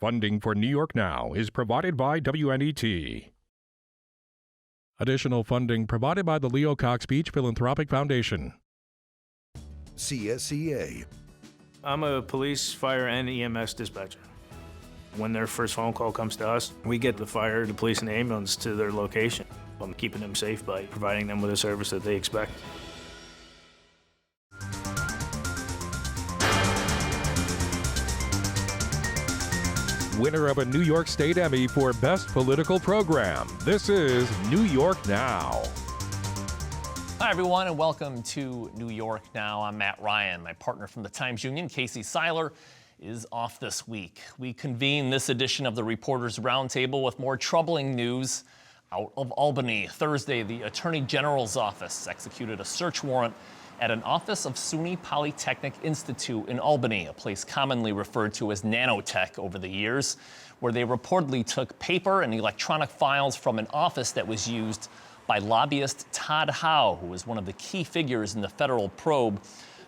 Funding for New York Now is provided by WMHT. Additional funding provided by the Leo Cox Beach Philanthropic Foundation. CSEA. I'm a police, fire, and EMS dispatcher. When their first phone call comes to us, we get the fire, the police, and the ambulance to their location. I'm keeping them safe by providing them with a service that they expect. Winner of a New York State Emmy for Best Political Program. This is New York Now. Hi, everyone, and welcome to New York Now. I'm Matt Ryan. My partner from the Times Union, Casey Seiler, is off this week. We convene this edition of the Reporters Roundtable with more troubling news out of Albany. Thursday, the Attorney General's office executed a search warrant at an office of SUNY Polytechnic Institute in Albany, a place commonly referred to as nanotech over the years, where they reportedly took paper and electronic files from an office that was used by lobbyist Todd Howe, who is one of the key figures in the federal probe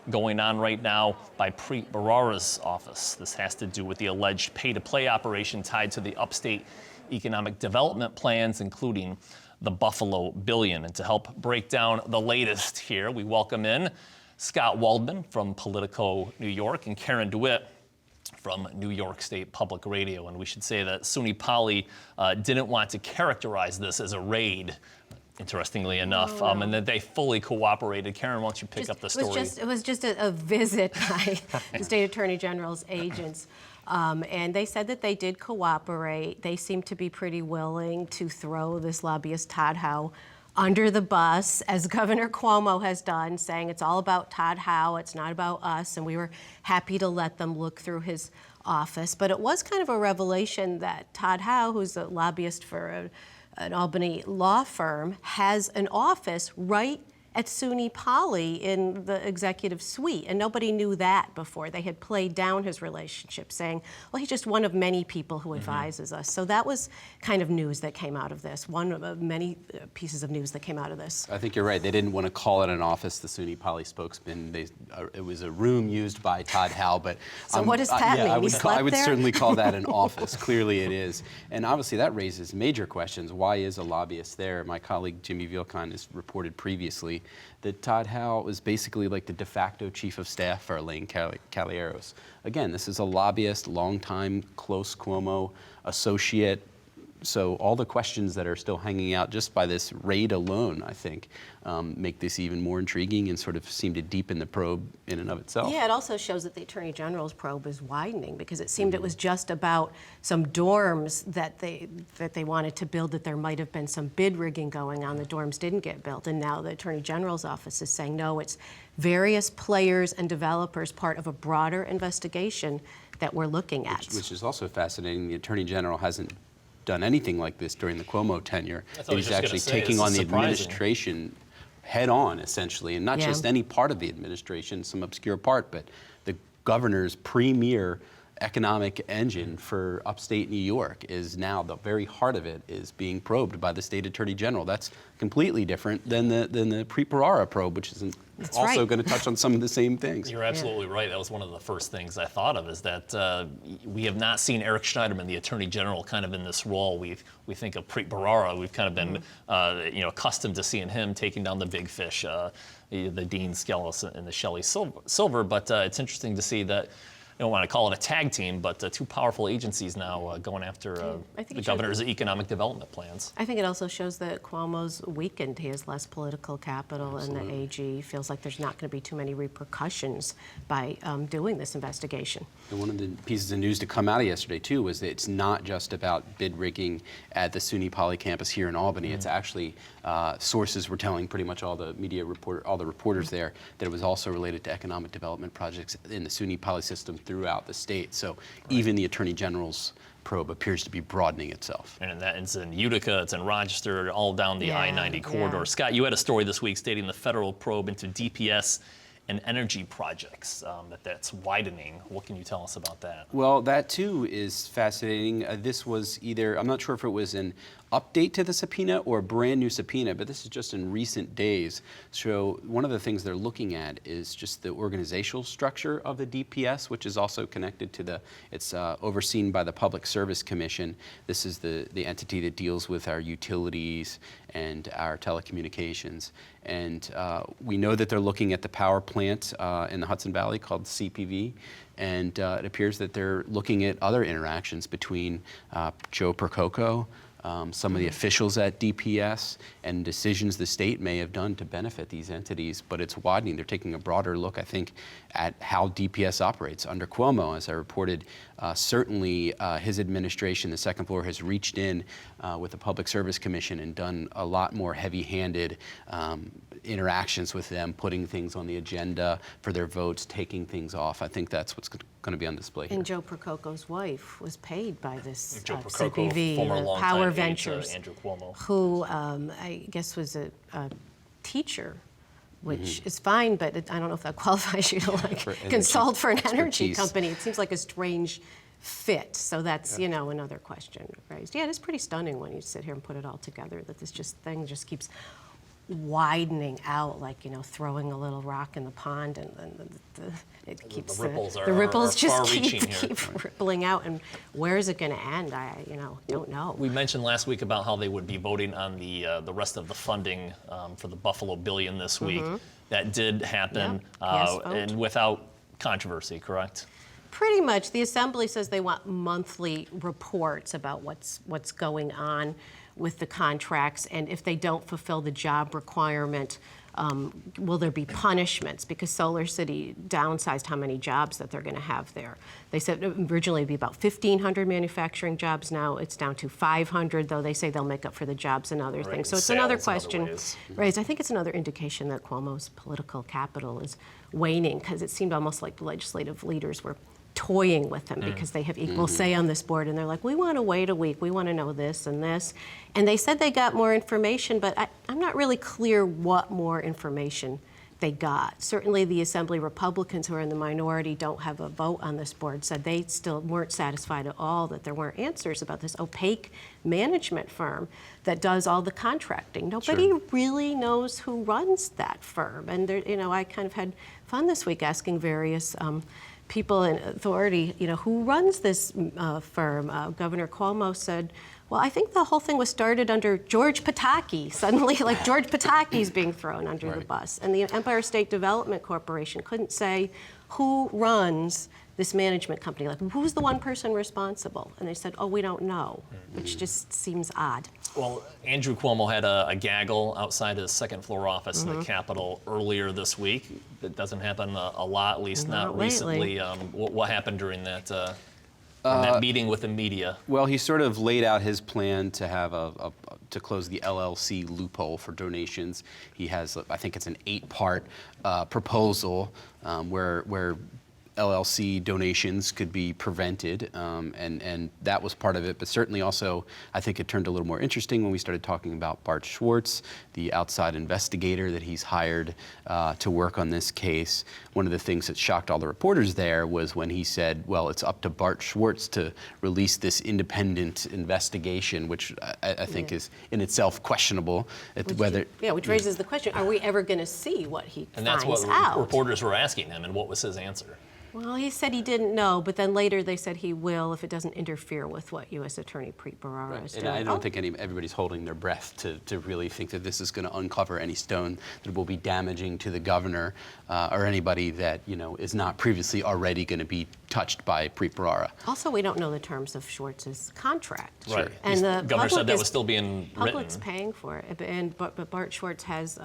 going on right now by Preet Bharara's office. This has to do with the alleged pay-to-play operation tied to the upstate economic development plans, including the Buffalo Billion. And to help break down the latest here, we welcome in Scott Waldman from Politico New York and Karen DeWitt from New York State Public Radio. And we should say that SUNY Poly didn't want to characterize this as a raid, interestingly enough, and that they fully cooperated. Karen, why don't you pick up the story? It was just a visit by the State Attorney General's agents. And they said that they did cooperate. They seemed to be pretty willing to throw this lobbyist Todd Howe under the bus, as Governor Cuomo has done, saying it's all about Todd Howe, it's not about us, and we were happy to let them look through his office. But it was kind of a revelation that Todd Howe, who's a lobbyist for an Albany law firm, has an office right at SUNY Poly in the executive suite, and nobody knew that before. They had played down his relationship, saying, well, he's just one of many people who advises us. So that was kind of news that came out of this, one of many pieces of news that came out of this. I think you're right. They didn't want to call it an office, the SUNY Poly spokesman. It was a room used by Todd Howe, but... So what does that mean? I would certainly call that an office. Clearly it is. And obviously that raises major questions. Why is a lobbyist there? My colleague Jimmy Vilcon has reported previously that Todd Howe was basically like the de facto chief of staff for Elaine Calieros. Again, this is a lobbyist, longtime close Cuomo associate. So all the questions that are still hanging out just by this raid alone, I think, make this even more intriguing and sort of seem to deepen the probe in and of itself. Yeah, it also shows that the Attorney General's probe is widening, because it seemed it was just about some dorms that they wanted to build, that there might have been some bid rigging going on. The dorms didn't get built, and now the Attorney General's office is saying, no, it's various players and developers, part of a broader investigation that we're looking at. Which is also fascinating. The Attorney General hasn't done anything like this during the Cuomo tenure. He's actually taking on the administration head on, essentially, and not just any part of the administration, some obscure part, but the governor's premier economic engine for upstate New York is now, the very heart of it is being probed by the state attorney general. That's completely different than the Preet Bharara probe, which is also going to touch on some of the same things. You're absolutely right. That was one of the first things I thought of, is that we have not seen Eric Schneiderman, the attorney general, kind of in this role. We think of Preet Bharara. We've kind of been accustomed to seeing him taking down the big fish, the Dean Skelos and the Shelley Silver. But it's interesting to see that, I don't want to call it a tag team, but two powerful agencies now going after the governor's economic development plans. I think it also shows that Cuomo's weakened. He has less political capital, and the AG feels like there's not going to be too many repercussions by doing this investigation. And one of the pieces of news to come out of yesterday, too, was that it's not just about bid rigging at the SUNY Poly campus here in Albany. It's actually, sources were telling pretty much all the reporters there that it was also related to economic development projects in the SUNY Poly system throughout the state. So even the Attorney General's probe appears to be broadening itself. And it's in Utica, it's in Rochester, all down the I-90 corridor. Scott, you had a story this week stating the federal probe into DPS and energy projects, that's widening. What can you tell us about that? Well, that too is fascinating. This was either, I'm not sure if it was an update to the subpoena or a brand new subpoena, but this is just in recent days. So one of the things they're looking at is just the organizational structure of the DPS, which is also connected to it's overseen by the Public Service Commission. This is the entity that deals with our utilities and our telecommunications. And we know that they're looking at the power plant in the Hudson Valley called CPV. And it appears that they're looking at other interactions between Joe Percoco, some of the officials at DPS, and decisions the state may have done to benefit these entities, but it's widening. They're taking a broader look, I think, at how DPS operates. Under Cuomo, as I reported, certainly his administration, the second floor, has reached in with the Public Service Commission and done a lot more heavy-handed interactions with them, putting things on the agenda for their votes, taking things off. I think that's what's going to be on display here. And Joe Percoco's wife was paid by this Joe Percoco, CPV, former longtime Power aide to Ventures, Andrew Cuomo, who I guess was a teacher, which is fine, but I don't know if that qualifies you to consult for an energy company. It seems like a strange fit. So that's, another question raised. Yeah, it is pretty stunning when you sit here and put it all together, that this thing just keeps widening out, like, throwing a little rock in the pond, and it keeps the ripples ripples are just far-reaching keep rippling out. And where is it going to end? I don't know. We mentioned last week about how they would be voting on the rest of the funding for the Buffalo Billion this week. That did happen, and without controversy, correct? Pretty much. The Assembly says they want monthly reports about what's going on with the contracts, and if they don't fulfill the job requirement, will there be punishments? Because Solar City downsized how many jobs that they're going to have there. They said originally it'd be about 1,500 manufacturing jobs. Now it's down to 500, though they say they'll make up for the jobs and other things. So it's another question raised. I think it's another indication that Cuomo's political capital is waning, because it seemed almost like the legislative leaders were toying with them because they have equal say on this board, and they're like, we want to wait a week, we want to know this and this. And they said they got more information, but I'm not really clear what more information they got. Certainly the Assembly Republicans, who are in the minority, don't have a vote on this board, said they still weren't satisfied at all that there weren't answers about this opaque management firm that does all the contracting. Nobody really knows who runs that firm. And there, I kind of had fun this week asking various people in authority, who runs this firm. Governor Cuomo said, well, I think the whole thing was started under George Pataki. Suddenly, like, George Pataki's being thrown under the bus. And the Empire State Development Corporation couldn't say who runs this management company. Like, who's the one person responsible? And they said, oh, we don't know, which just seems odd. Well, Andrew Cuomo had a gaggle outside his second floor office in the Capitol earlier this week. It doesn't happen a lot, at least not recently. What happened during that meeting with the media? Well, he sort of laid out his plan to have to close the LLC loophole for donations. He has, I think it's an 8-part proposal where LLC donations could be prevented, and that was part of it. But certainly also, I think it turned a little more interesting when we started talking about Bart Schwartz, the outside investigator that he's hired to work on this case. One of the things that shocked all the reporters there was when he said, well, it's up to Bart Schwartz to release this independent investigation, which I think is in itself questionable. Which raises the question, are we ever going to see what he finds out? And that's what reporters were asking him, and what was his answer? Well, he said he didn't know, but then later they said he will if it doesn't interfere with what U.S. Attorney Preet Bharara is doing. And I don't think everybody's holding their breath to really think that this is going to uncover any stone that will be damaging to the governor or anybody that is not previously already going to be touched by Preet Bharara. Also, we don't know the terms of Schwartz's contract. Right. And the governor said that was still being written. Public's paying for it, but Bart Schwartz has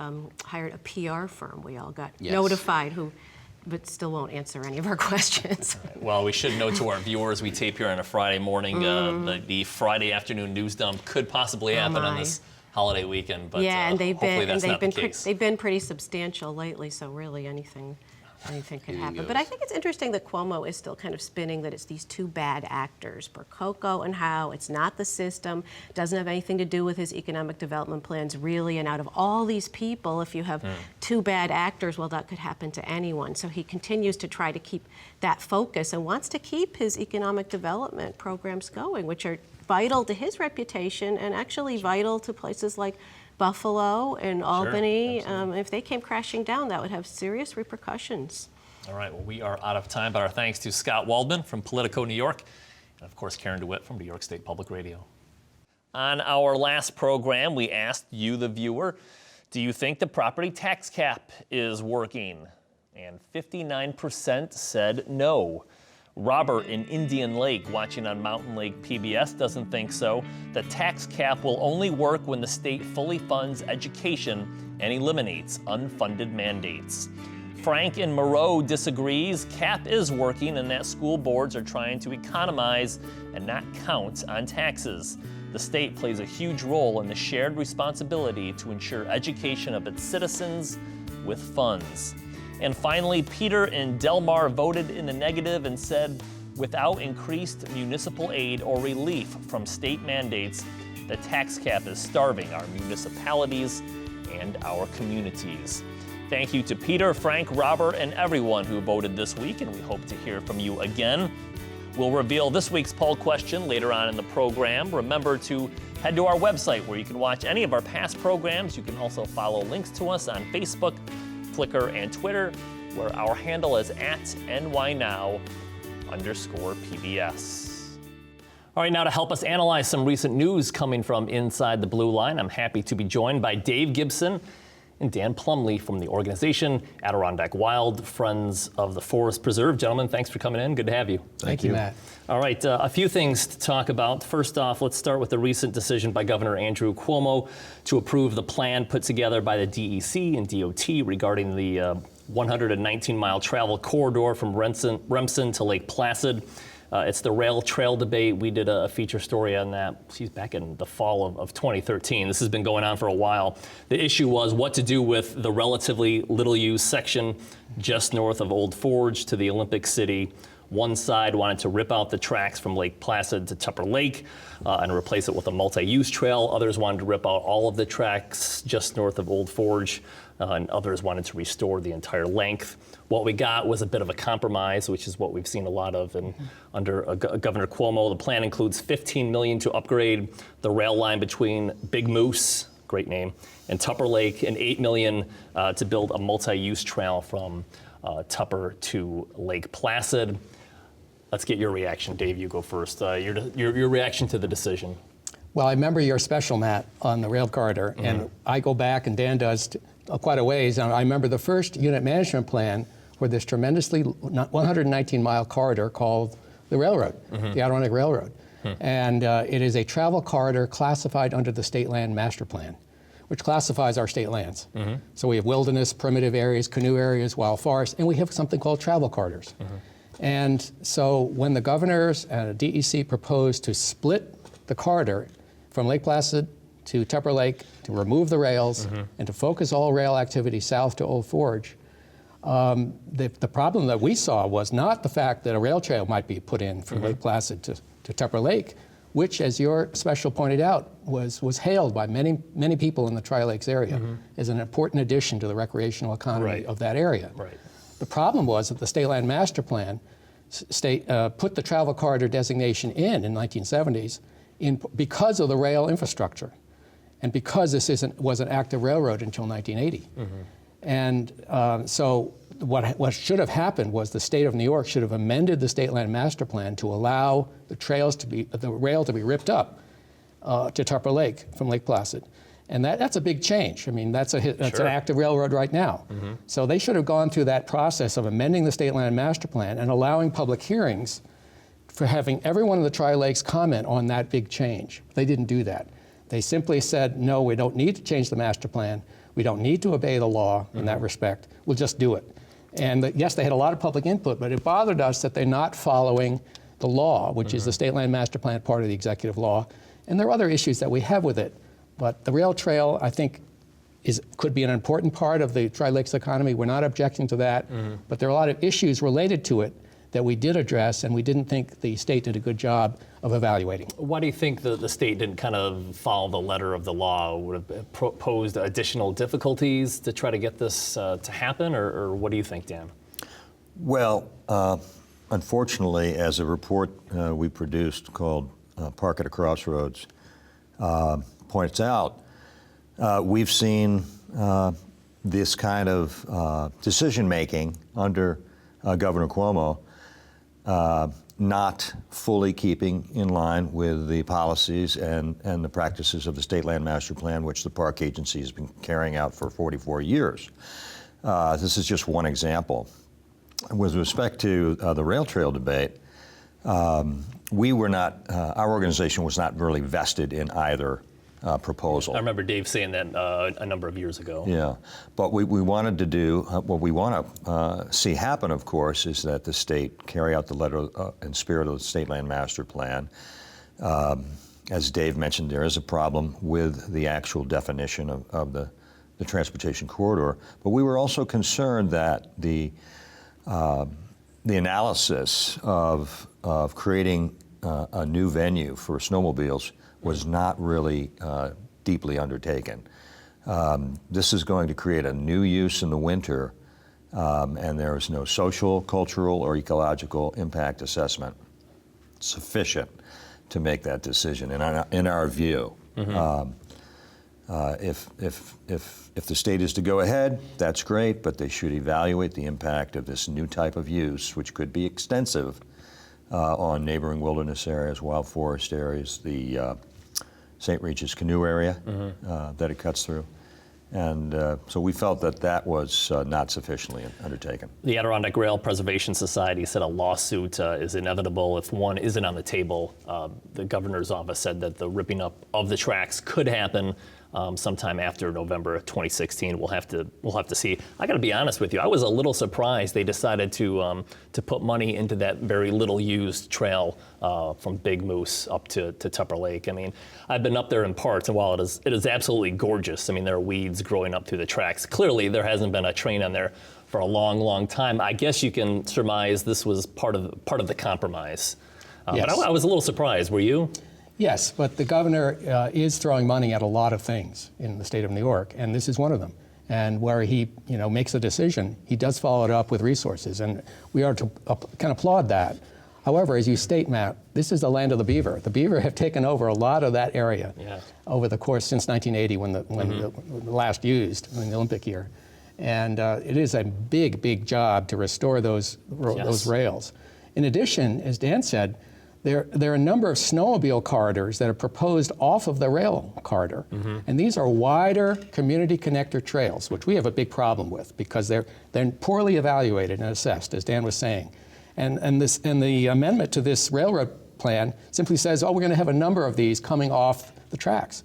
hired a PR firm. We all got notified but still won't answer any of our questions. Well, we should note to our viewers, we tape here on a Friday morning. The Friday afternoon news dump could possibly happen on this holiday weekend, but and hopefully that's not the case. They've been pretty substantial lately, so really anything anything could Anything happen. goes. But I think it's interesting that Cuomo is still kind of spinning that it's these two bad actors, Percoco and Howe. It's not the system. Doesn't have anything to do with his economic development plans, really. And out of all these people, if you have two bad actors, well, that could happen to anyone. So he continues to try to keep that focus and wants to keep his economic development programs going, which are vital to his reputation and actually vital to places like Buffalo and Albany. If they came crashing down, that would have serious repercussions. All right, well, we are out of time, but our thanks to Scott Waldman from Politico New York, and of course, Karen DeWitt from New York State Public Radio. On our last program, we asked you, the viewer, do you think the property tax cap is working? And 59% said no. Robert in Indian Lake, watching on Mountain Lake PBS, doesn't think so. The tax cap will only work when the state fully funds education and eliminates unfunded mandates. Frank in Moreau disagrees. Cap is working and that school boards are trying to economize and not count on taxes. The state plays a huge role in the shared responsibility to ensure education of its citizens with funds. And finally, Peter in Del Mar voted in the negative and said, without increased municipal aid or relief from state mandates, the tax cap is starving our municipalities and our communities. Thank you to Peter, Frank, Robert, and everyone who voted this week, and we hope to hear from you again. We'll reveal this week's poll question later on in the program. Remember to head to our website where you can watch any of our past programs. You can also follow links to us on Facebook, Flickr, and Twitter, where our handle is @NYNow_PBS. All right, now to help us analyze some recent news coming from inside the blue line, I'm happy to be joined by Dave Gibson and Dan Plumley from the organization Adirondack Wild, Friends of the Forest Preserve. Gentlemen, thanks for coming in. Good to have you. Thank you, Matt. All right, a few things to talk about. First off, let's start with the recent decision by Governor Andrew Cuomo to approve the plan put together by the DEC and DOT regarding the 119-mile travel corridor from Remsen to Lake Placid. It's the rail trail debate. We did a feature story on that back in the fall of 2013. This has been going on for a while. The issue was what to do with the relatively little-used section just north of Old Forge to the Olympic City. One side wanted to rip out the tracks from Lake Placid to Tupper Lake and replace it with a multi-use trail. Others wanted to rip out all of the tracks just north of Old Forge, and others wanted to restore the entire length. What we got was a bit of a compromise, which is what we've seen a lot of under Governor Cuomo. The plan includes $15 million to upgrade the rail line between Big Moose, great name, and Tupper Lake, and $8 million to build a multi-use trail from Tupper to Lake Placid. Let's get your reaction. Dave, you go first. Your reaction to the decision. Well, I remember your special, Matt, on the rail corridor, and I go back, and Dan does, quite a ways, and I remember the first unit management plan for this tremendously 119-mile corridor called the railroad, the Adirondack Railroad. And it is a travel corridor classified under the State Land Master Plan, which classifies our state lands. So we have wilderness, primitive areas, canoe areas, wild forest, and we have something called travel corridors. And so when the governors and DEC proposed to split the corridor from Lake Placid to Tupper Lake, to remove the rails, and to focus all rail activity south to Old Forge, the problem that we saw was not the fact that a rail trail might be put in from Lake Placid to Tupper Lake, which, as your special pointed out, was hailed by many people in the Tri-Lakes area as an important addition to the recreational economy of that area. The problem was that the State Land Master Plan put the travel corridor designation in 1970s because of the rail infrastructure and because this was an active railroad until 1980. And so what should have happened was the state of New York should have amended the State Land Master Plan to allow the rail to be ripped up to Tupper Lake from Lake Placid. And that's a big change. I mean, that's an active railroad right now. So they should have gone through that process of amending the State Land Master Plan and allowing public hearings for having everyone in the Tri-Lakes comment on that big change. They didn't do that. They simply said, no, we don't need to change the master plan. We don't need to obey the law in that respect. We'll just do it. And yes, they had a lot of public input, but it bothered us that they're not following the law, which is the State Land Master Plan, part of the executive law. And there are other issues that we have with it. But the rail trail, I think, could be an important part of the Tri-Lakes economy. We're not objecting to that, but there are a lot of issues related to it that we did address, and we didn't think the state did a good job of evaluating. Why do you think the state didn't kind of follow the letter of the law? Would have posed additional difficulties to try to get this to happen, or what do you think, Dan? Well, unfortunately, as a report we produced called Park at a Crossroads points out, we've seen this kind of decision-making under Governor Cuomo not fully keeping in line with the policies and the practices of the State Land Master Plan, which the Park Agency has been carrying out for 44 years. This is just one example. With respect to the rail trail debate, we were not, our organization was not really vested in either proposal. I remember Dave saying that a number of years ago. Yeah, but we wanted to do, what we want to see happen, of course, is that the state carry out the letter and spirit of the State Land Master Plan. As Dave mentioned, there is a problem with the actual definition of the transportation corridor, but we were also concerned that the analysis of creating a new venue for snowmobiles was not really deeply undertaken. This is going to create a new use in the winter, and there is no social, cultural, or ecological impact assessment sufficient to make that decision, in our view. If the state is to go ahead, that's great, but they should evaluate the impact of this new type of use, which could be extensive on neighboring wilderness areas, wild forest areas, the St. Regis canoe area that it cuts through. And so we felt that that was not sufficiently undertaken. The Adirondack Rail Preservation Society said a lawsuit is inevitable if one isn't on the table. The governor's office said that the ripping up of the tracks could happen sometime after November of 2016. We'll have to see. I got to be honest with you. I was a little surprised they decided to put money into that very little used trail from Big Moose up to Tupper Lake. I mean, I've been up there in parts, and while it is absolutely gorgeous, I mean, there are weeds growing up through the tracks. Clearly, there hasn't been a train on there for a long, long time. I guess you can surmise this was part of the compromise. Yes. But I was a little surprised. Were you? Yes, but the governor is throwing money at a lot of things in the state of New York, and this is one of them. And where he, makes a decision, he does follow it up with resources, and we are to kind of applaud that. However, as you state, Matt, this is the land of the beaver. The beaver have taken over a lot of that area over the course since 1980, when the last used in the Olympic year, and it is a big job to restore those rails. In addition, as Dan said, there are a number of snowmobile corridors that are proposed off of the rail corridor. And these are wider community connector trails, which we have a big problem with because they're poorly evaluated and assessed, as Dan was saying. And the amendment to this railroad plan simply says, oh, we're going to have a number of these coming off the tracks.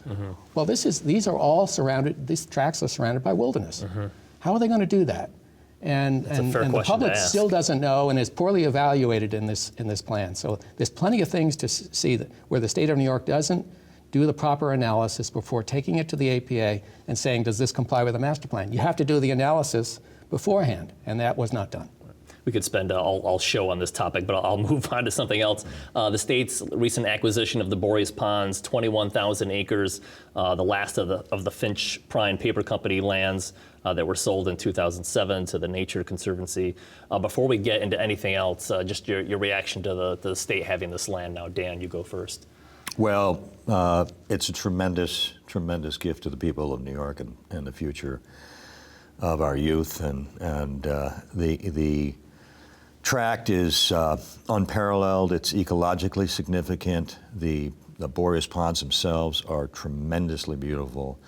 Well, these are all surrounded, these tracks are surrounded by wilderness. How are they going to do that? And the public still doesn't know and is poorly evaluated in this plan. So there's plenty of things to see where the state of New York doesn't do the proper analysis before taking it to the APA and saying, does this comply with the master plan? You have to do the analysis beforehand, and that was not done. We could spend all show on this topic, but I'll move on to something else. The state's recent acquisition of the Boreas Ponds, 21,000 acres, the last of the Finch Prine Paper Company lands that were sold in 2007 to the Nature Conservancy. Before we get into anything else, just your reaction to the state having this land now. Dan, you go first. Well, It's a tremendous gift to the people of New York and the future of our youth, and the tract is unparalleled. It's ecologically significant. The Boreas Ponds themselves are tremendously beautiful,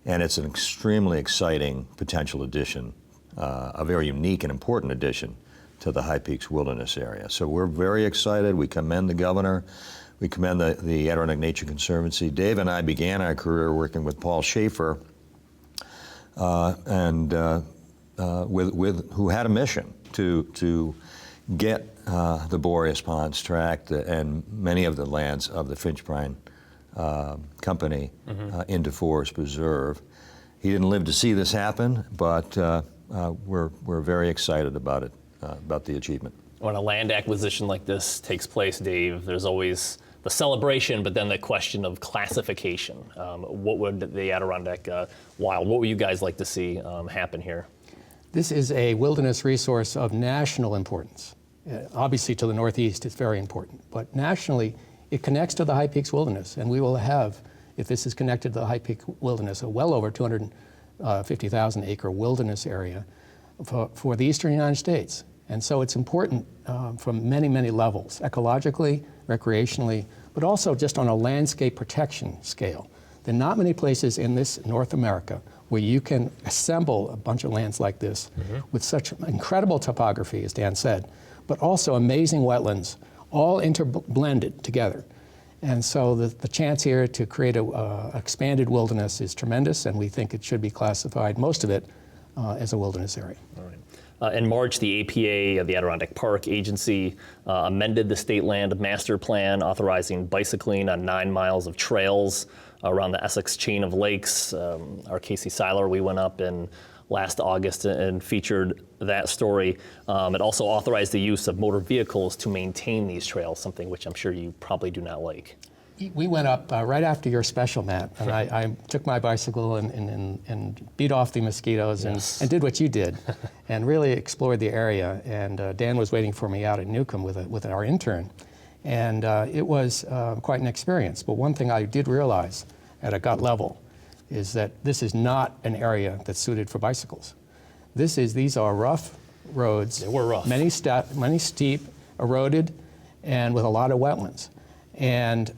and it's an extremely exciting potential addition, a very unique and important addition to the High Peaks Wilderness area. So we're very excited. We commend the governor. We commend the Adirondack Nature Conservancy. Dave and I began our career working with Paul Schaefer, who had a mission to get the Boreas Ponds tract and many of the lands of the Finch Prine Company into Forest Preserve. He didn't live to see this happen, but we're very excited about it, about the achievement. When a land acquisition like this takes place, Dave, there's always the celebration, but then the question of classification. What would the Adirondack Wild, what would you guys like to see happen here? This is a wilderness resource of national importance. Obviously to the northeast it's very important, but nationally it connects to the High Peaks Wilderness, and we will have, if this is connected to the High Peak Wilderness, a well over 250,000 acre wilderness area for the eastern United States. And so it's important from many, many levels, ecologically, recreationally, but also just on a landscape protection scale. There are not many places in this North America where you can assemble a bunch of lands like this with such incredible topography, as Dan said, but also amazing wetlands, all interblended together. And so the chance here to create an expanded wilderness is tremendous, and we think it should be classified, most of it, as a wilderness area. All right. In March, the APA, the Adirondack Park Agency, amended the state land master plan, authorizing bicycling on 9 miles of trails around the Essex chain of lakes. Our Casey Seiler, we went up in last August and featured that story. It also authorized the use of motor vehicles to maintain these trails, something which I'm sure you probably do not like. We went up right after your special, Matt, and I took my bicycle and beat off the mosquitoes and did what you did and really explored the area. And Dan was waiting for me out at Newcomb with our intern. And it was quite an experience. But one thing I did realize at a gut level is that this is not an area that's suited for bicycles. These are rough roads. They were rough. Many steep, eroded, and with a lot of wetlands. And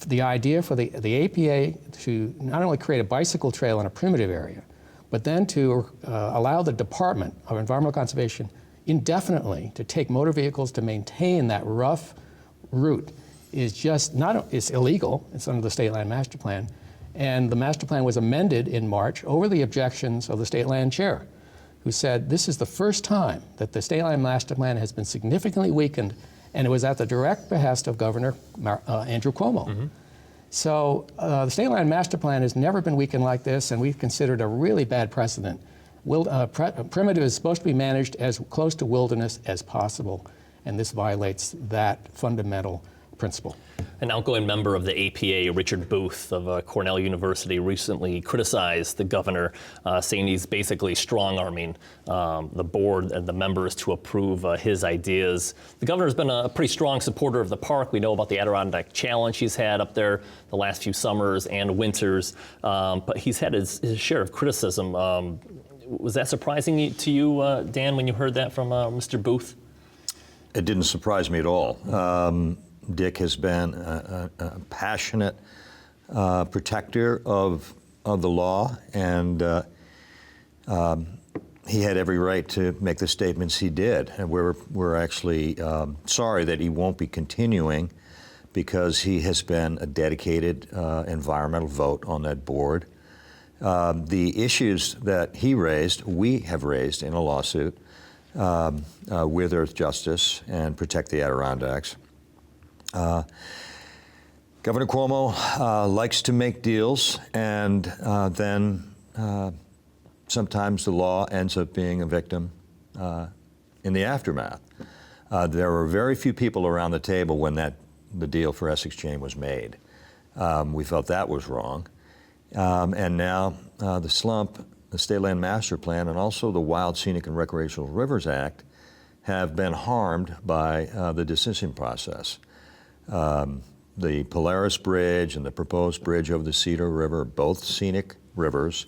the idea for the APA to not only create a bicycle trail in a primitive area, but then to allow the Department of Environmental Conservation indefinitely to take motor vehicles to maintain that rough route is just it's illegal. It's under the State Land Master Plan. And the master plan was amended in March over the objections of the State Land Chair, who said this is the first time that the State Land Master Plan has been significantly weakened, and it was at the direct behest of Governor Andrew Cuomo. So the State Land Master Plan has never been weakened like this, and we've considered a really bad precedent. Primitive is supposed to be managed as close to wilderness as possible, and this violates that fundamental principle. An outgoing member of the APA, Richard Booth of Cornell University, recently criticized the governor, saying he's basically strong-arming the board and the members to approve his ideas. The governor's been a pretty strong supporter of the park. We know about the Adirondack Challenge he's had up there the last few summers and winters, but he's had his share of criticism. Was that surprising to you, Dan, when you heard that from Mr. Booth? It didn't surprise me at all. Dick has been a passionate protector of the law, and he had every right to make the statements he did. And we're actually sorry that he won't be continuing, because he has been a dedicated environmental vote on that board. The issues that he raised, we have raised in a lawsuit with Earth Justice and Protect the Adirondacks. Governor Cuomo likes to make deals, and then sometimes the law ends up being a victim in the aftermath. There were very few people around the table when the deal for Essex Chain was made. We felt that was wrong. And now the slump, the State Land Master Plan, and also the Wild, Scenic, and Recreational Rivers Act have been harmed by the decision process. The Polaris Bridge and the proposed bridge over the Cedar River, both scenic rivers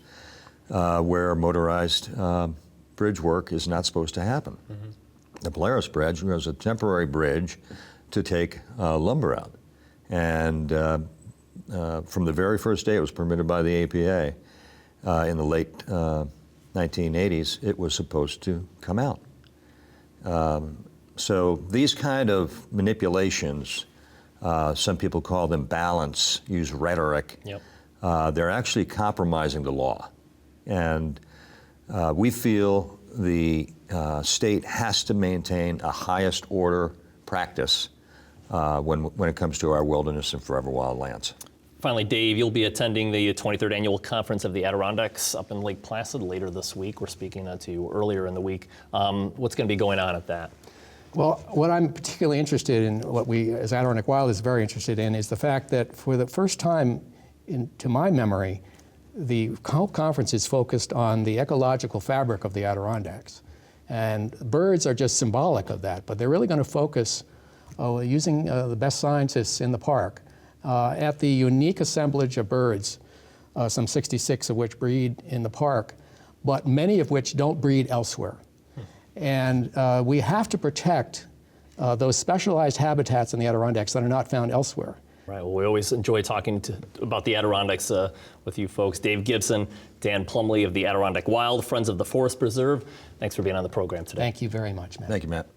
where motorized bridge work is not supposed to happen. The Polaris Bridge was a temporary bridge to take lumber out. And from the very first day it was permitted by the APA in the late 1980s, it was supposed to come out. So these kind of manipulations, some people call them balance, use rhetoric. They're actually compromising the law. And we feel the state has to maintain a highest order practice when it comes to our wilderness and forever wild lands. Finally, Dave, you'll be attending the 23rd Annual Conference of the Adirondacks up in Lake Placid later this week. We're speaking to you earlier in the week. What's going to be going on at that? Well, what I'm particularly interested in, what we as Adirondack Wild is very interested in, is the fact that for the first time, to my memory, the whole conference is focused on the ecological fabric of the Adirondacks. And birds are just symbolic of that, but they're really going to focus, using the best scientists in the park, at the unique assemblage of birds, some 66 of which breed in the park, but many of which don't breed elsewhere. And we have to protect those specialized habitats in the Adirondacks that are not found elsewhere. Right, well, we always enjoy talking about the Adirondacks with you folks. Dave Gibson, Dan Plumley of the Adirondack Wild, Friends of the Forest Preserve. Thanks for being on the program today. Thank you very much, Matt. Thank you, Matt.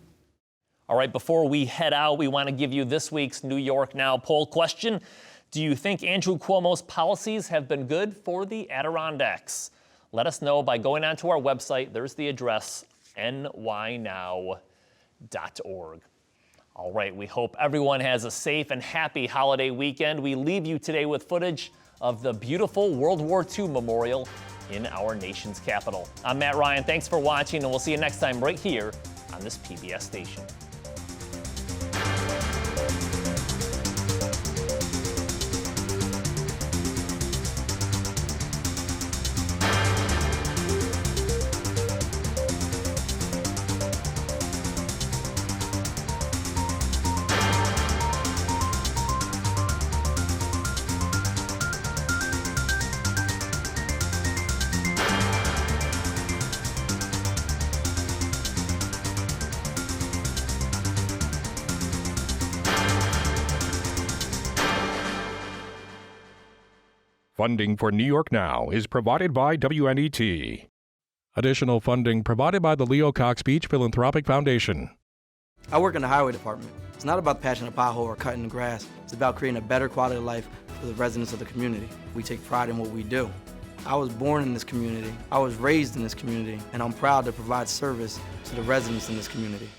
All right, before we head out, we want to give you this week's New York Now poll question. Do you think Andrew Cuomo's policies have been good for the Adirondacks? Let us know by going onto our website. There's the address, nynow.org. All right, we hope everyone has a safe and happy holiday weekend. We leave you today with footage of the beautiful World War II memorial in our nation's capital. I'm Matt Ryan. Thanks for watching, and we'll see you next time right here on this PBS station. Funding for New York Now is provided by WMHT. Additional funding provided by the Leo Cox Beach Philanthropic Foundation. I work in the highway department. It's not about patching a pothole or cutting the grass. It's about creating a better quality of life for the residents of the community. We take pride in what we do. I was born in this community, I was raised in this community, and I'm proud to provide service to the residents in this community.